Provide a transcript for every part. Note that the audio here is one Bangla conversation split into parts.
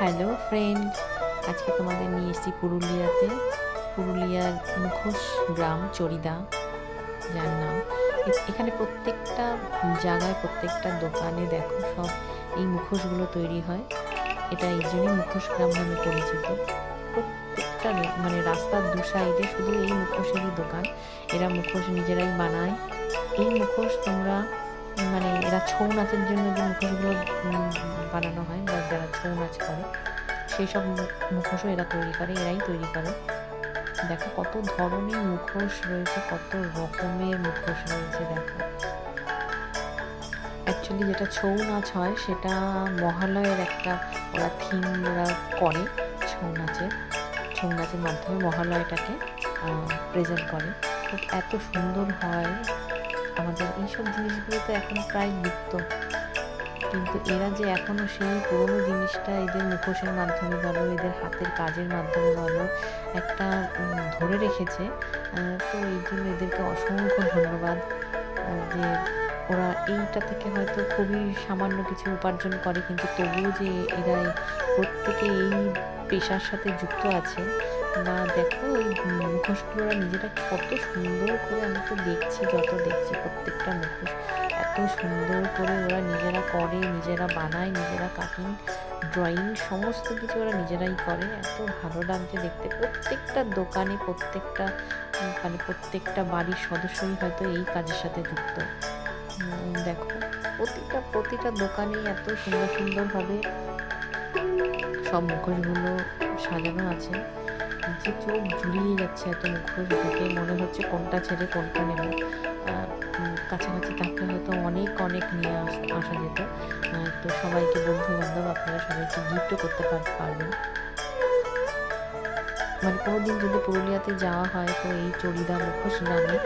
হ্যালো ফ্রেন্ড, আজকে তোমাদের নিয়ে এসেছি পুরুলিয়াতে। পুরুলিয়ার মুখোশ গ্রাম চরিদা যার নাম। এখানে প্রত্যেকটা জায়গায় প্রত্যেকটা দোকানে দেখো সব এই মুখোশগুলো তৈরি হয়। এটা এই জন্যই মুখোশ গ্রাম নামে পরিচিত। প্রত্যেকটা মানে রাস্তার দু সাইডে শুধু এই মুখোশেরই দোকান। এরা মুখোশ নিজেরাই বানায়। এই মুখোশ তোমরা মানে এরা ছৌ নাচের জন্য যে মুখোশগুলো বানানো হয় বা যারা ছৌ নাচ করে সেই সব মুখোশও এরা তৈরি করে, এরাই তৈরি করে। দেখো কত ধরনের মুখোশ রয়েছে, কত রকমের মুখোশ রয়েছে। দেখো অ্যাকচুয়ালি যেটা ছৌ নাচ হয় সেটা মহালয়ের একটা ওরা থিম ওরা করে। ছৌ নাচের মাধ্যমে মহালয়টাকে প্রেজেন্ট করে। তো এত সুন্দর হয়। আমাদের এইসব জিনিসগুলো তো এখন প্রায় লুপ্ত, কিন্তু এরা যে এখনও সেই পুরোনো জিনিসটা এদের মুখোশের মাধ্যমে বলো, এদের হাতের কাজের মাধ্যমে বলো, একটা ধরে রেখেছে। তো এই জন্য এদেরকে অসংখ্য ধন্যবাদ যে ওরা এইটা থেকে হয়তো খুবই সামান্য কিছু উপার্জন করে, কিন্তু তবুও যে এরা প্রত্যেকে এই পেশার সাথে যুক্ত আছে। বা দেখো এই মুখোশগুলো ওরা নিজেরা কত সুন্দর করে, আমি তো দেখছি, যত দেখছি প্রত্যেকটা মুখোশ এত সুন্দর করে ওরা নিজেরা করে, নিজেরা বানায়, নিজেরা কাটিং ড্রয়িং সমস্ত কিছু ওরা নিজেরাই করে। এত ভালো লাগছে দেখতে। প্রত্যেকটা দোকানে প্রত্যেকটা বাড়ির সদস্যই হয়তো এই কাজের সাথে যুক্ত। দেখো প্রতিটা দোকানে এত সুন্দরভাবে সব মুখোশগুলো সাজানো আছে যে চোখ জুড়িয়ে যাচ্ছে। এত মুখোশ দেখে মনে হচ্ছে কোনটা ছেড়ে কোনটা নেব। কাছাকাছি থাকলে হয়তো অনেক নিয়ে আসা যেত। তো সবাইকে, বন্ধু বান্ধব, আপনারা সবাইকে গিফটও করতে পারবেন। মানে কোনোদিন যদি পুরুলিয়াতে যাওয়া হয় তো এই চরিদা মুখোশ গ্রামে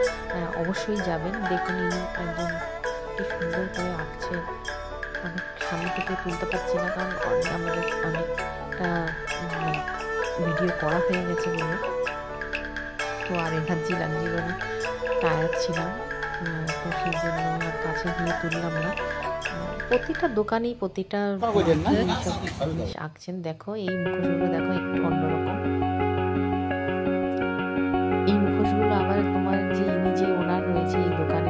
অবশ্যই যাবেন। দেখুন ইনি একজন কি সুন্দর করে আঁকছে। অনেক সামনে থেকে তুলতে পারছি না, কারণ আমাদের অনেকটা ভিডিও করা হয়ে গেছে বলে তো আর এনার্জি লাগছিল না, টায়ার্ড ছিলাম। তো সেই জন্য আমার কাছে গিয়ে তুললাম না। প্রতিটা দোকানেই প্রতিটা জিনিস আঁকছেন। দেখো এই মুখোশগুলো দেখো একটু অন্যরকম। এই মুখোশগুলো আবার তোমার যে ইনি যে ওনার রয়েছে এই দোকান